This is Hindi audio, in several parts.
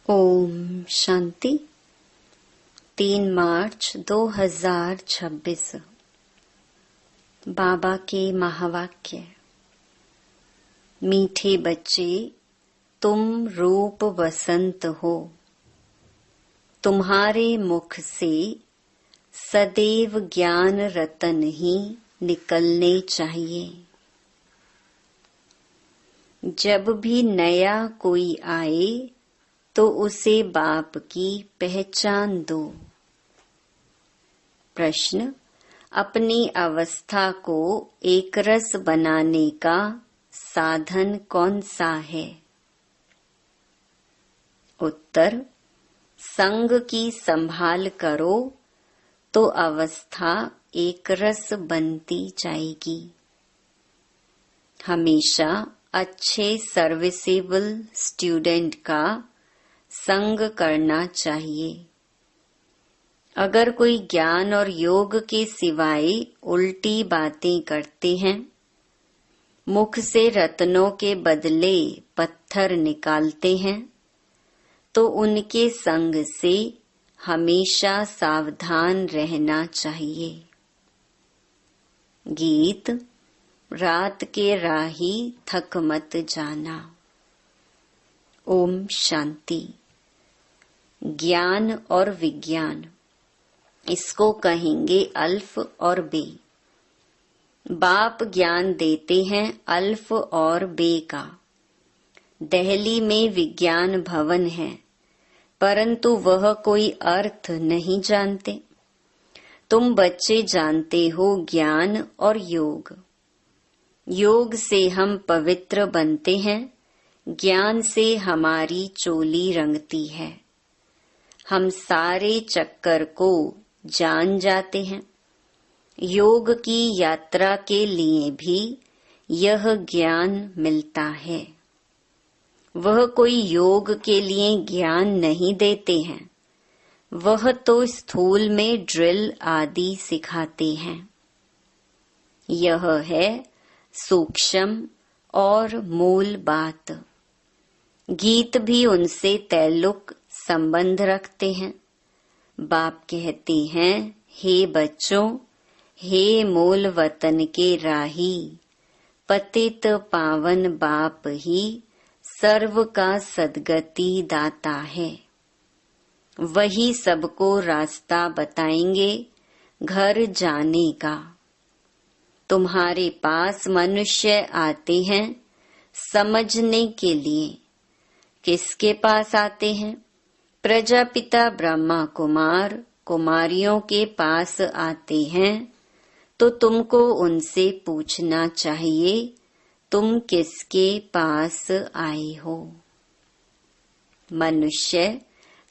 ओम शांति। 3 मार्च 2026। बाबा के महावाक्य। मीठे बच्चे, तुम रूप वसंत हो। तुम्हारे मुख से सदैव ज्ञान रतन ही निकलने चाहिए। जब भी नया कोई आए तो उसे बाप की पहचान दो। प्रश्न: अपनी अवस्था को एकरस बनाने का साधन कौन सा है? उत्तर: संग की संभाल करो तो अवस्था एकरस बनती जाएगी। हमेशा अच्छे सर्विसेबल स्टूडेंट का संग करना चाहिए। अगर कोई ज्ञान और योग के सिवाय उल्टी बातें करते हैं, मुख से रत्नों के बदले पत्थर निकालते हैं, तो उनके संग से हमेशा सावधान रहना चाहिए। गीत: रात के राही थक मत जाना। ओम शांति। ज्ञान और विज्ञान, इसको कहेंगे अल्फ और बे। बाप ज्ञान देते हैं अल्फ और बे का। दिल्ली में विज्ञान भवन है, परंतु वह कोई अर्थ नहीं जानते। तुम बच्चे जानते हो ज्ञान और योग। योग से हम पवित्र बनते हैं, ज्ञान से हमारी चोली रंगती है। हम सारे चक्कर को जान जाते हैं। योग की यात्रा के लिए भी यह ज्ञान मिलता है। वह कोई योग के लिए ज्ञान नहीं देते हैं, वह तो स्थूल में ड्रिल आदि सिखाते हैं। यह है सूक्ष्म और मूल बात। गीत भी उनसे तल्लुक संबंध रखते हैं। बाप कहते हैं, हे बच्चों, हे मूल वतन के राही, पतित पावन बाप ही सर्व का सद्गति दाता है। वही सबको रास्ता बताएंगे घर जाने का। तुम्हारे पास मनुष्य आते हैं समझने के लिए। किसके पास आते हैं? प्रजापिता ब्रह्मा कुमार कुमारियों के पास आते हैं, तो तुमको उनसे पूछना चाहिए, तुम किसके पास आए हो? मनुष्य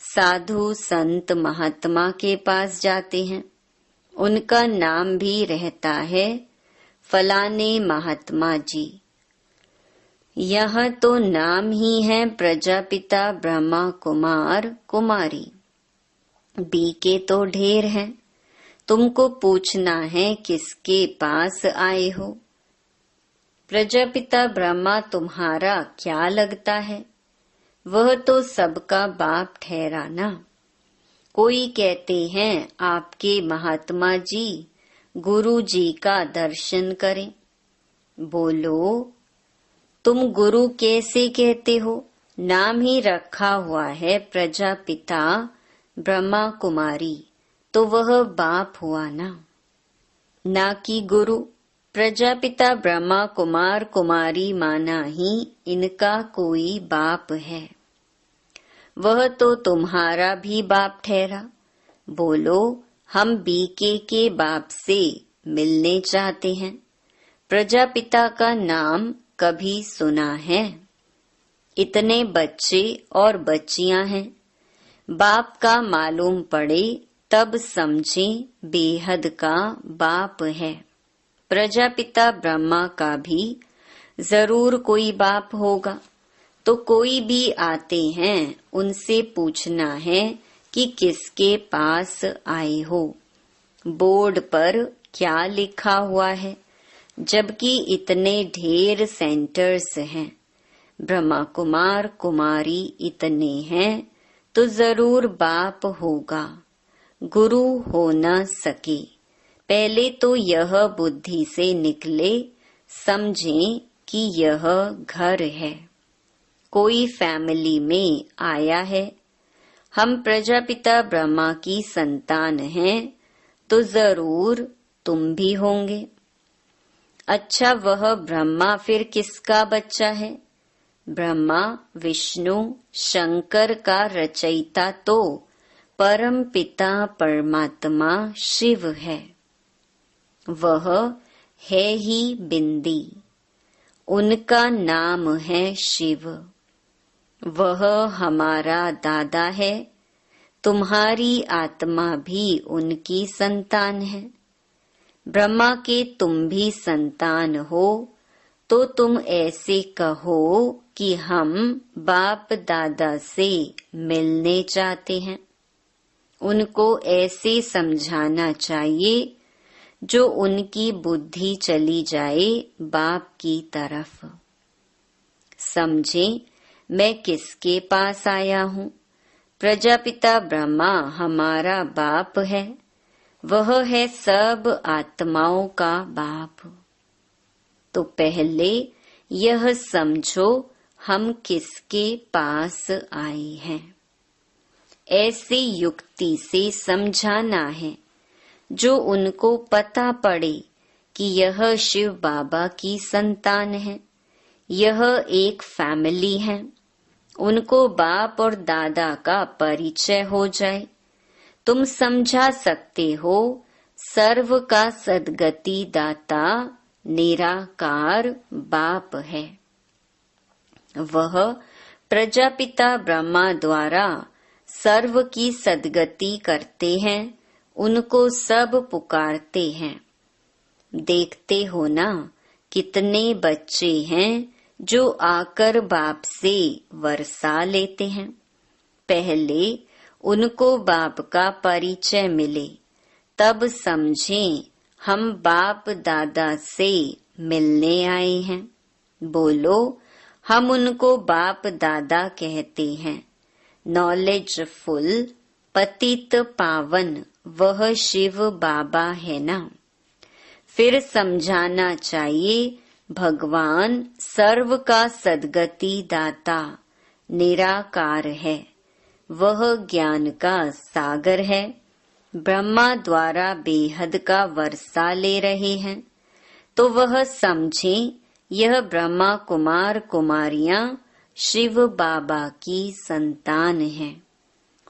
साधु संत महात्मा के पास जाते हैं। उनका नाम भी रहता है फलाने महात्मा जी। यह तो नाम ही है प्रजापिता ब्रह्मा कुमार कुमारी। बी के तो ढेर हैं। तुमको पूछना है किसके पास आए हो। प्रजापिता ब्रह्मा तुम्हारा क्या लगता है? वह तो सबका बाप ठहरा ना। कोई कहते हैं आपके महात्मा जी गुरु जी का दर्शन करें। बोलो, तुम गुरु कैसे कहते हो? नाम ही रखा हुआ है प्रजापिता ब्रह्मा कुमारी, तो वह बाप हुआ ना कि गुरु। प्रजापिता ब्रह्मा कुमार कुमारी माना ही इनका कोई बाप है। वह तो तुम्हारा भी बाप ठहरा। बोलो, हम बीके के बाप से मिलने चाहते हैं। प्रजापिता का नाम कभी सुना है? इतने बच्चे और बच्चियां हैं। बाप का मालूम पड़े तब समझें बेहद का बाप है। प्रजापिता ब्रह्मा का भी जरूर कोई बाप होगा। तो कोई भी आते हैं, उनसे पूछना है कि किसके पास आए हो। बोर्ड पर क्या लिखा हुआ है? जबकि इतने ढेर सेंटर्स हैं। ब्रह्मा कुमार कुमारी इतने हैं, तो जरूर बाप होगा, गुरु हो न सके। पहले तो यह बुद्धि से निकले, समझें कि यह घर है, कोई फैमिली में आया है। हम प्रजापिता ब्रह्मा की संतान हैं, तो जरूर तुम भी होंगे। अच्छा, वह ब्रह्मा फिर किसका बच्चा है? ब्रह्मा विष्णु शंकर का रचयिता तो परम पिता परमात्मा शिव है। वह है ही बिंदी, उनका नाम है शिव। वह हमारा दादा है, तुम्हारी आत्मा भी उनकी संतान है। ब्रह्मा के तुम भी संतान हो, तो तुम ऐसे कहो कि हम बाप दादा से मिलने चाहते हैं। उनको ऐसे समझाना चाहिए जो उनकी बुद्धि चली जाए बाप की तरफ। समझें, मैं किसके पास आया हूँ? प्रजापिता ब्रह्मा हमारा बाप है, वह है सब आत्माओं का बाप। तो पहले यह समझो हम किसके पास आए हैं। ऐसी युक्ति से समझाना है जो उनको पता पड़े कि यह शिव बाबा की संतान है, यह एक फैमिली है। उनको बाप और दादा का परिचय हो जाए। तुम समझा सकते हो, सर्व का सद्गति दाता निराकार बाप है। वह प्रजापिता ब्रह्मा द्वारा सर्व की सद्गति करते हैं, उनको सब पुकारते हैं। देखते हो ना, कितने बच्चे हैं जो आकर बाप से वर्षा लेते हैं। पहले उनको बाप का परिचय मिले, तब समझें हम बाप दादा से मिलने आए हैं। बोलो, हम उनको बाप दादा कहते हैं। नॉलेजफुल पतित पावन वह शिव बाबा है ना। फिर समझाना चाहिए, भगवान सर्व का सद्गति दाता निराकार है, वह ज्ञान का सागर है। ब्रह्मा द्वारा बेहद का वर्षा ले रहे हैं, तो वह समझें यह ब्रह्मा कुमार कुमारियां शिव बाबा की संतान हैं।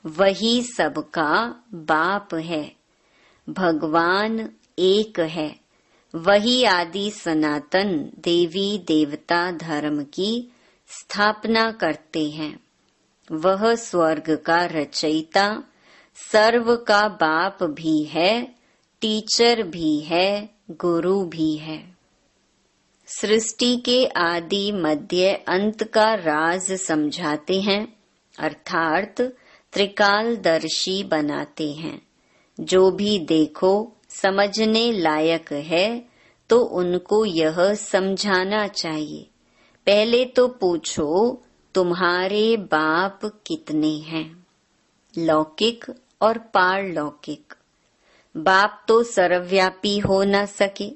वही सबका बाप है। भगवान एक है, वही आदि सनातन देवी देवता धर्म की स्थापना करते हैं। वह स्वर्ग का रचयिता, सर्व का बाप भी है, टीचर भी है, गुरु भी है। सृष्टि के आदि मध्य अंत का राज समझाते हैं, अर्थात त्रिकालदर्शी बनाते हैं। जो भी देखो समझने लायक है, तो उनको यह समझाना चाहिए। पहले तो पूछो, तुम्हारे बाप कितने हैं? लौकिक और पारलौकिक। बाप तो सर्वव्यापी हो न सके।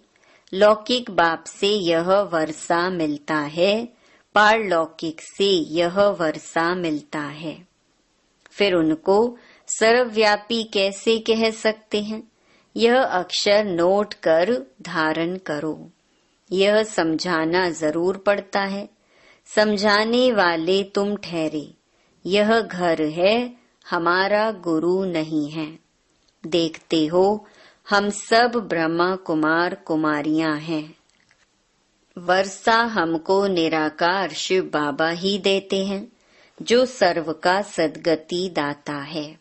लौकिक बाप से यह वर्षा मिलता है, पारलौकिक से यह वर्षा मिलता है। फिर उनको सर्वव्यापी कैसे कह सकते हैं? यह अक्षर नोट कर धारण करो। यह समझाना जरूर पड़ता है। समझाने वाले तुम ठहरे। यह घर है, हमारा गुरु नहीं है। देखते हो, हम सब ब्रह्मा कुमार कुमारियां हैं। वर्षा हमको निराकार शिव बाबा ही देते हैं, जो सर्व का सद्गति दाता है।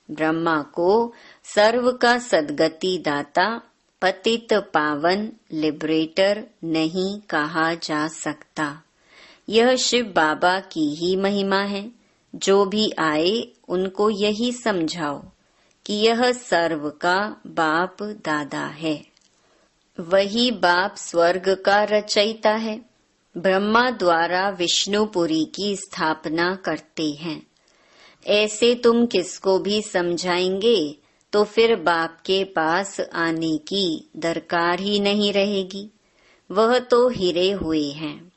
ब्रह्मा को सर्व का सद्गति दाता, पतित पावन, लिबरेटर नहीं कहा जा सकता। यह शिव बाबा की ही महिमा है। जो भी आए उनको यही समझाओ कि यह सर्व का बाप दादा है। वही बाप स्वर्ग का रचयिता है। ब्रह्मा द्वारा विष्णुपुरी की स्थापना करते हैं। ऐसे तुम किसको भी समझाएंगे तो फिर बाप के पास आने की दरकार ही नहीं रहेगी। वह तो हिरे हुए हैं,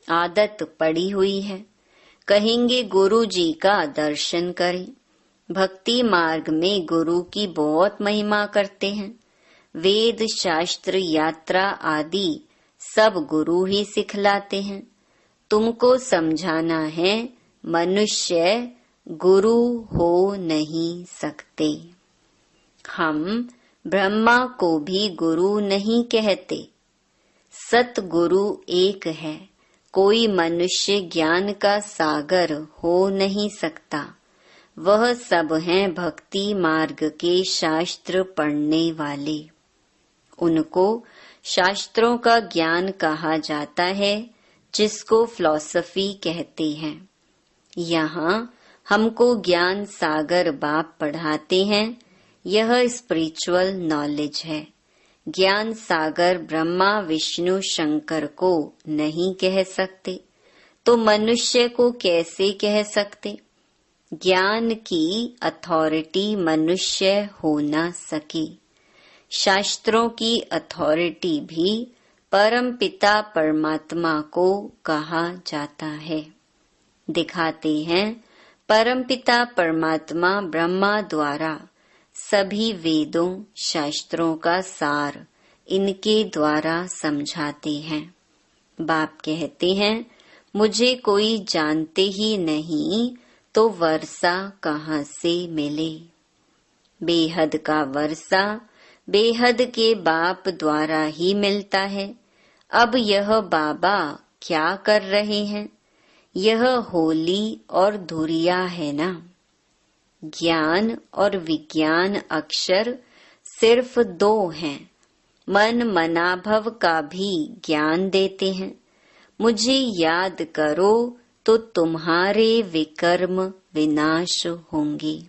आदत पड़ी हुई है। कहेंगे गुरु जी का दर्शन करें। भक्ति मार्ग में गुरु की बहुत महिमा करते हैं। वेद शास्त्र यात्रा आदि सब गुरु ही सिखलाते हैं। तुमको समझाना है मनुष्य गुरु हो नहीं सकते। हम ब्रह्मा को भी गुरु नहीं कहते। सतगुरु एक है। कोई मनुष्य ज्ञान का सागर हो नहीं सकता। वह सब हैं भक्ति मार्ग के शास्त्र पढ़ने वाले। उनको शास्त्रों का ज्ञान कहा जाता है, जिसको फिलॉसफी कहते हैं। यहाँ हमको ज्ञान सागर बाप पढ़ाते हैं। यह स्पिरिचुअल नॉलेज है। ज्ञान सागर ब्रह्मा विष्णु शंकर को नहीं कह सकते, तो मनुष्य को कैसे कह सकते? ज्ञान की अथॉरिटी मनुष्य हो ना सके। शास्त्रों की अथॉरिटी भी परमपिता परमात्मा को कहा जाता है। दिखाते हैं परमपिता परमात्मा ब्रह्मा द्वारा सभी वेदों शास्त्रों का सार इनके द्वारा समझाते हैं। बाप कहते हैं मुझे कोई जानते ही नहीं तो वर्षा कहाँ से मिले। बेहद का वर्षा बेहद के बाप द्वारा ही मिलता है। अब यह बाबा क्या कर रहे हैं? यह होली और धुरिया है ना। ज्ञान और विज्ञान अक्षर सिर्फ दो हैं। मन मनाभव का भी ज्ञान देते हैं। मुझे याद करो तो तुम्हारे विकर्म विनाश होंगे।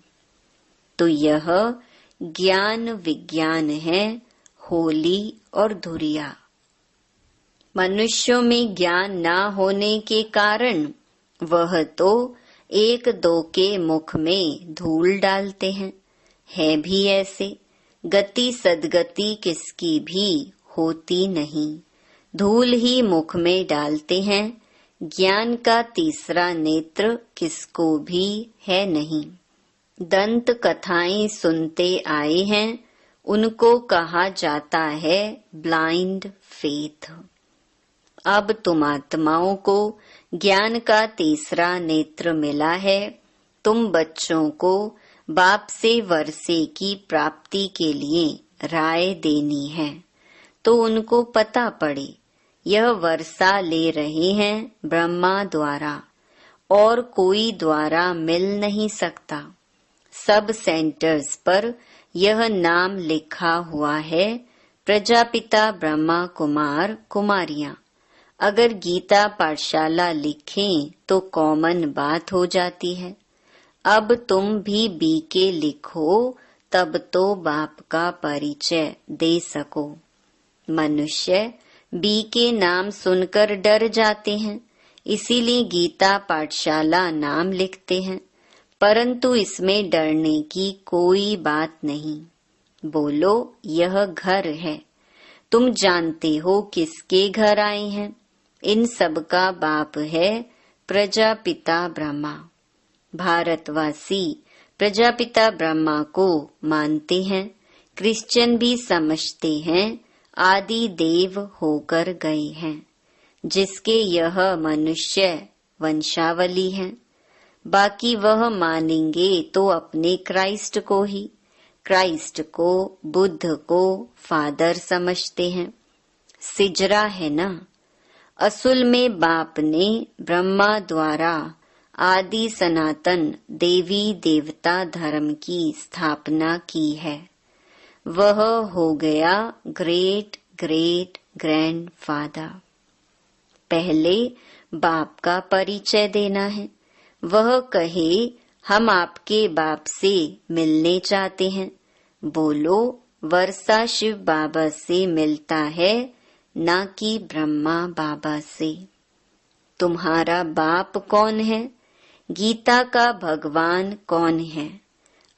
तो यह ज्ञान विज्ञान है, होली और धुरिया। मनुष्यों में ज्ञान ना होने के कारण वह तो एक दो के मुख में धूल डालते हैं। है भी ऐसे। गति सदगति किसकी भी होती नहीं। धूल ही मुख में डालते हैं। ज्ञान का तीसरा नेत्र किसको भी है नहीं। दंत कथाएं सुनते आए हैं, उनको कहा जाता है ब्लाइंड फेथ। अब तुम आत्माओं को ज्ञान का तीसरा नेत्र मिला है। तुम बच्चों को बाप से वर्षे की प्राप्ति के लिए राय देनी है, तो उनको पता पड़े यह वर्षा ले रहे हैं ब्रह्मा द्वारा, और कोई द्वारा मिल नहीं सकता। सब सेंटर्स पर यह नाम लिखा हुआ है, प्रजापिता ब्रह्मा कुमार कुमारियां। अगर गीता पाठशाला लिखें तो कॉमन बात हो जाती है। अब तुम भी बीके लिखो, तब तो बाप का परिचय दे सको। मनुष्य बीके नाम सुनकर डर जाते हैं, इसीलिए गीता पाठशाला नाम लिखते हैं। परंतु इसमें डरने की कोई बात नहीं। बोलो यह घर है। तुम जानते हो किसके घर आए हैं? इन सब का बाप है प्रजापिता ब्रह्मा। भारतवासी प्रजापिता ब्रह्मा को मानते हैं। क्रिश्चियन भी समझते हैं आदि देव होकर गए हैं, जिसके यह मनुष्य वंशावली हैं। बाकी वह मानेंगे तो अपने क्राइस्ट को ही। क्राइस्ट को बुद्ध को फादर समझते हैं। सिजरा है ना। असल में बाप ने ब्रह्मा द्वारा आदि सनातन देवी देवता धर्म की स्थापना की है। वह हो गया ग्रेट ग्रेट ग्रैंड फादर। पहले बाप का परिचय देना है। वह कहे हम आपके बाप से मिलने चाहते हैं। बोलो वर्षा शिव बाबा से मिलता है, ना कि ब्रह्मा बाबा से। तुम्हारा बाप कौन है? गीता का भगवान कौन है?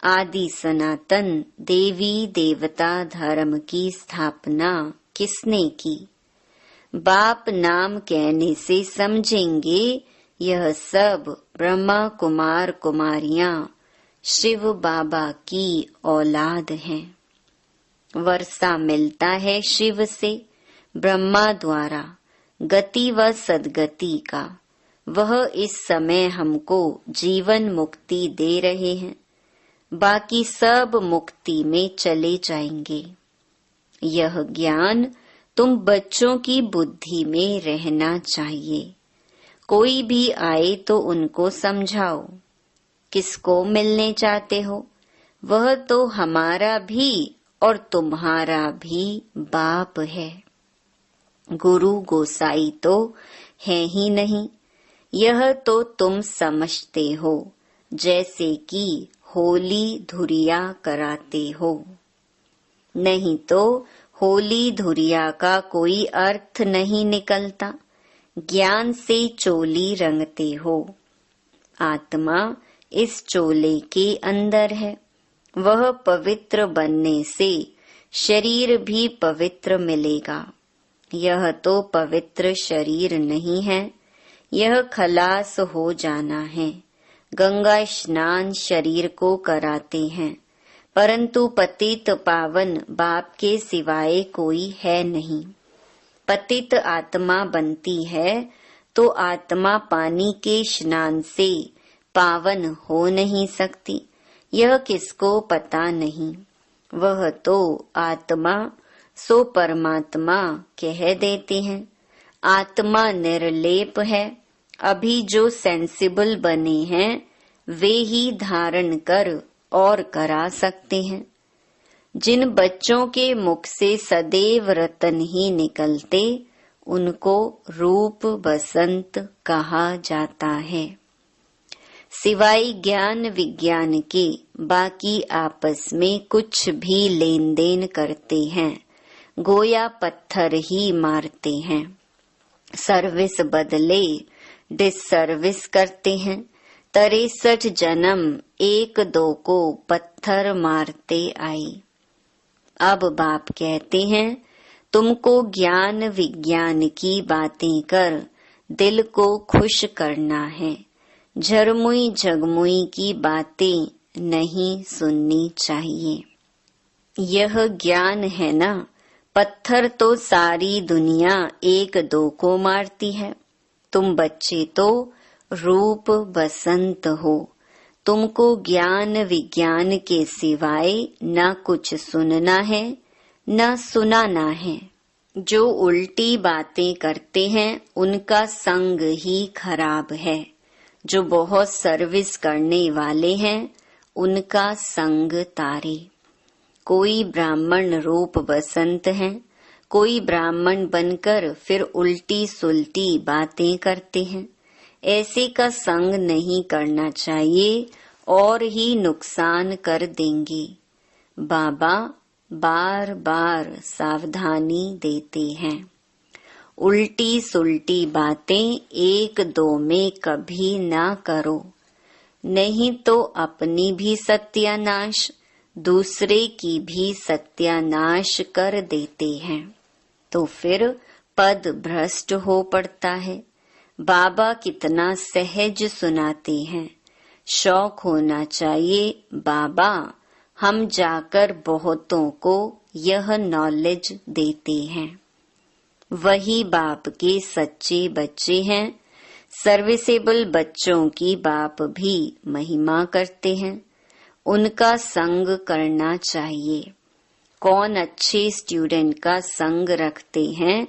आदि सनातन देवी देवता धर्म की स्थापना किसने की? बाप नाम कहने से समझेंगे यह सब ब्रह्मा कुमार कुमारियां शिव बाबा की औलाद हैं। वर्षा मिलता है शिव से ब्रह्मा द्वारा गति व सद्गति का। वह इस समय हमको जीवन मुक्ति दे रहे हैं, बाकी सब मुक्ति में चले जाएंगे। यह ज्ञान तुम बच्चों की बुद्धि में रहना चाहिए। कोई भी आए तो उनको समझाओ। किसको मिलने चाहते हो? वह तो हमारा भी और तुम्हारा भी बाप है। गुरु गोसाई तो है ही नहीं। यह तो तुम समझते हो, जैसे कि होली धुरिया कराते हो। नहीं तो होली धुरिया का कोई अर्थ नहीं निकलता। ज्ञान से चोली रंगते हो। आत्मा इस चोले के अंदर है। वह पवित्र बनने से शरीर भी पवित्र मिलेगा। यह तो पवित्र शरीर नहीं है, यह खलास हो जाना है। गंगा स्नान शरीर को कराते हैं, परंतु पतित पावन बाप के सिवाय कोई है नहीं। पतित आत्मा बनती है तो आत्मा पानी के स्नान से पावन हो नहीं सकती। यह किसको पता नहीं। वह तो आत्मा सो परमात्मा कह देते हैं। आत्मा निर्लेप है। अभी जो सेंसिबल बने हैं वे ही धारण कर और करा सकते हैं। जिन बच्चों के मुख से सदैव रतन ही निकलते उनको रूप बसंत कहा जाता है। सिवाय ज्ञान विज्ञान के बाकी आपस में कुछ भी लेन देन करते हैं, गोया पत्थर ही मारते हैं। सर्विस बदले डिसर्विस करते हैं। 63 जन्म एक दो को पत्थर मारते आए। अब बाप कहते हैं तुमको ज्ञान विज्ञान की बातें कर दिल को खुश करना है। झरमुई झगमुई की बातें नहीं सुननी चाहिए। यह ज्ञान है ना। पत्थर तो सारी दुनिया एक दो को मारती है। तुम बच्चे तो रूप बसंत हो। तुमको ज्ञान विज्ञान के सिवाय न कुछ सुनना है न सुनाना है। जो उल्टी बातें करते हैं उनका संग ही खराब है। जो बहुत सर्विस करने वाले हैं उनका संग तारे। कोई ब्राह्मण रूप बसंत हैं, कोई ब्राह्मण बनकर फिर उल्टी सुल्टी बातें करते हैं। ऐसे का संग नहीं करना चाहिए और ही नुकसान कर देंगे। बाबा बार बार सावधानी देते हैं। उल्टी सुल्टी बातें एक दो में कभी ना करो, नहीं तो अपनी भी सत्यानाश दूसरे की भी सत्यानाश कर देते हैं। तो फिर पद भ्रष्ट हो पड़ता है। बाबा कितना सहज सुनाते हैं। शौक होना चाहिए बाबा हम जाकर बहुतों को यह नॉलेज देते हैं। वही बाप के सच्चे बच्चे हैं। सर्विसेबल बच्चों की बाप भी महिमा करते हैं। उनका संग करना चाहिए। कौन अच्छे स्टूडेंट का संग रखते हैं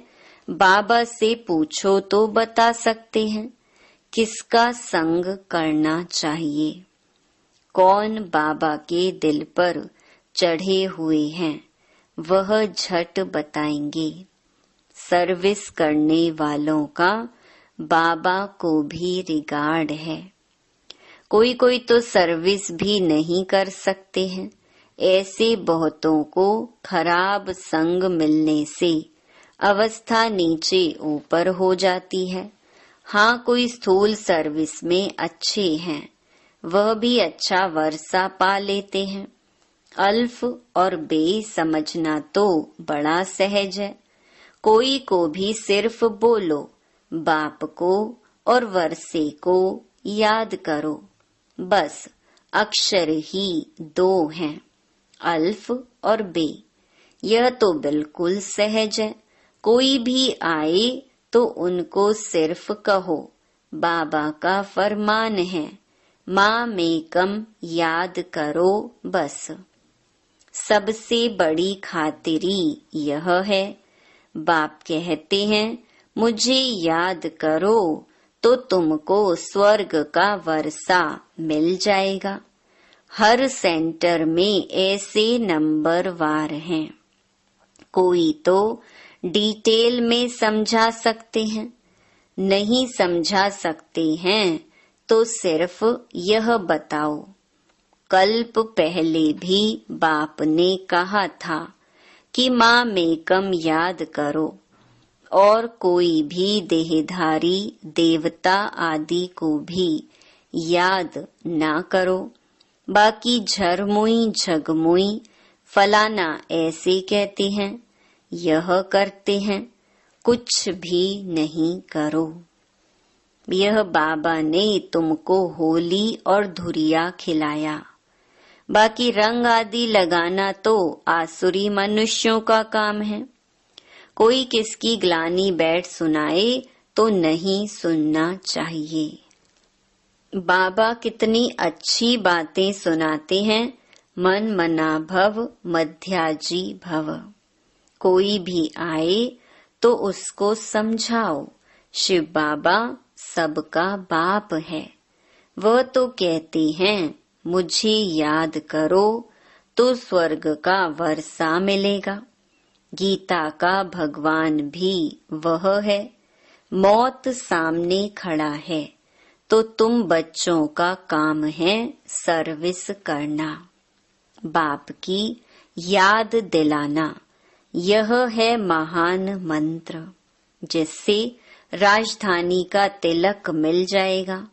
बाबा से पूछो तो बता सकते हैं। किसका संग करना चाहिए? कौन बाबा के दिल पर चढ़े हुए हैं वह झट बताएंगे। सर्विस करने वालों का बाबा को भी रिगार्ड है। कोई कोई तो सर्विस भी नहीं कर सकते हैं। ऐसे बहुतों को खराब संग मिलने से अवस्था नीचे ऊपर हो जाती है। हाँ, कोई स्थूल सर्विस में अच्छे हैं, वह भी अच्छा वर्षा पा लेते हैं। अल्फ और बे समझना तो बड़ा सहज है। कोई को भी सिर्फ बोलो, बाप को और वर्षे को याद करो, बस अक्षर ही दो हैं, अल्फ और बे। यह तो बिल्कुल सहज है। कोई भी आए तो उनको सिर्फ कहो, बाबा का फरमान है, माँ मेकम याद करो बस। सबसे बड़ी खातिरी यह है, बाप कहते हैं मुझे याद करो तो तुमको स्वर्ग का वर्षा मिल जाएगा। हर सेंटर में ऐसे नंबर वार हैं। कोई तो डिटेल में समझा सकते हैं, नहीं समझा सकते हैं तो सिर्फ यह बताओ, कल्प पहले भी बाप ने कहा था कि माँ मेकम याद करो, और कोई भी देहधारी देवता आदि को भी याद ना करो। बाकी झरमुई झगमुई फलाना ऐसे कहते हैं, यह करते हैं, कुछ भी नहीं करो। यह बाबा ने तुमको होली और धुरिया खिलाया, बाकी रंग आदि लगाना तो आसुरी मनुष्यों का काम है। कोई किसकी ग्लानी बैठ सुनाए तो नहीं सुनना चाहिए। बाबा कितनी अच्छी बातें सुनाते हैं, मन मना भव मध्याजी भव। कोई भी आए तो उसको समझाओ, शिव बाबा सबका बाप है। वह तो कहते हैं मुझे याद करो तो स्वर्ग का वर्षा मिलेगा। गीता का भगवान भी वह है। मौत सामने खड़ा है तो तुम बच्चों का काम है सर्विस करना, बाप की याद दिलाना। यह है महान मंत्र, जिससे राजधानी का तिलक मिल जाएगा।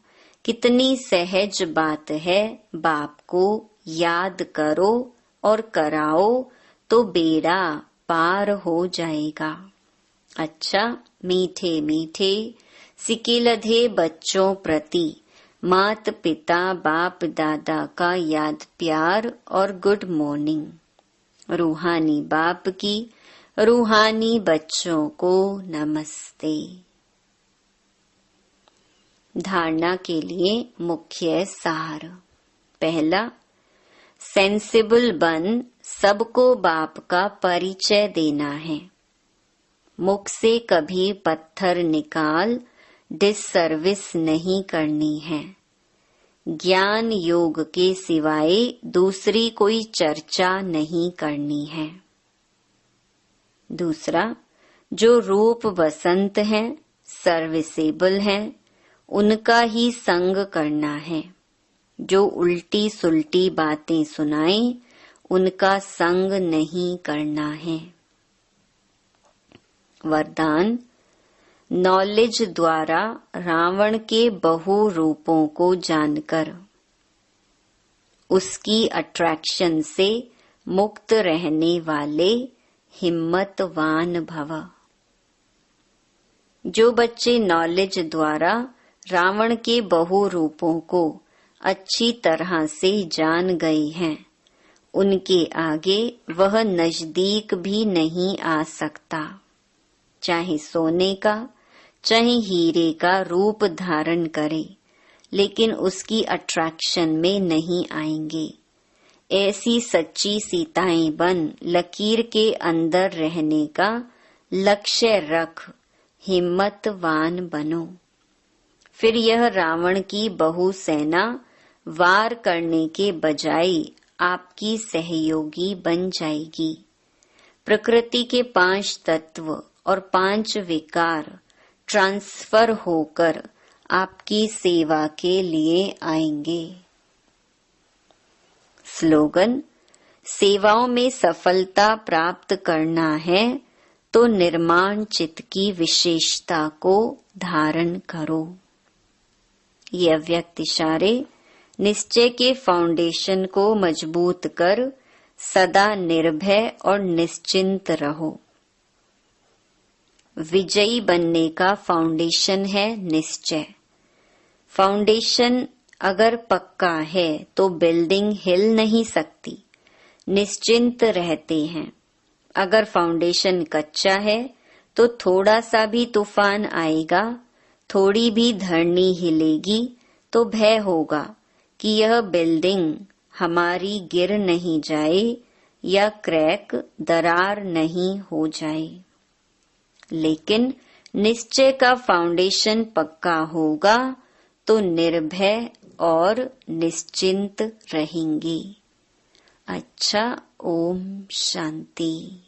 कितनी सहज बात है, बाप को याद करो और कराओ तो बेड़ा पार हो जाएगा। अच्छा, मीठे मीठे सिकिलधे बच्चों प्रति मात पिता बाप दादा का याद प्यार और गुड मॉर्निंग। रूहानी बाप की रूहानी बच्चों को नमस्ते। धारणा के लिए मुख्य सार। पहला, सेंसिबल बन सबको बाप का परिचय देना है। मुख से कभी पत्थर निकाल डिससर्विस नहीं करनी है। ज्ञान योग के सिवाय दूसरी कोई चर्चा नहीं करनी है। दूसरा, जो रूप वसंत हैं, सर्विसेबल हैं, उनका ही संग करना है। जो उल्टी सुल्टी बातें सुनाएं, उनका संग नहीं करना है। वरदान, नॉलेज द्वारा रावण के बहु रूपों को जानकर उसकी अट्रैक्शन से मुक्त रहने वाले हिम्मतवान भव। जो बच्चे नॉलेज द्वारा रावण के बहु रूपों को अच्छी तरह से जान गए हैं, उनके आगे वह नजदीक भी नहीं आ सकता। चाहे सोने का चाहे हीरे का रूप धारण करे, लेकिन उसकी अट्रैक्शन में नहीं आएंगे। ऐसी सच्ची सीताएं बन लकीर के अंदर रहने का लक्ष्य रख, हिम्मतवान बनो। फिर यह रावण की बहु सेना वार करने के बजाय आपकी सहयोगी बन जाएगी। प्रकृति के 5 तत्व और 5 विकार ट्रांसफर होकर आपकी सेवा के लिए आएंगे। स्लोगन, सेवाओं में सफलता प्राप्त करना है तो निर्माण चित्त की विशेषता को धारण करो। ये अव्यक्त इशारे निश्चय के फाउंडेशन को मजबूत कर सदा निर्भय और निश्चिंत रहो। विजयी बनने का फाउंडेशन है निश्चय। फाउंडेशन अगर पक्का है तो बिल्डिंग हिल नहीं सकती, निश्चिंत रहते हैं। अगर फाउंडेशन कच्चा है तो थोड़ा सा भी तूफान आएगा, थोड़ी भी धरनी हिलेगी तो भय होगा कि यह बिल्डिंग हमारी गिर नहीं जाए या क्रैक दरार नहीं हो जाए। लेकिन निश्चय का फाउंडेशन पक्का होगा तो निर्भय और निश्चिंत रहेंगे। अच्छा, ओम शांति।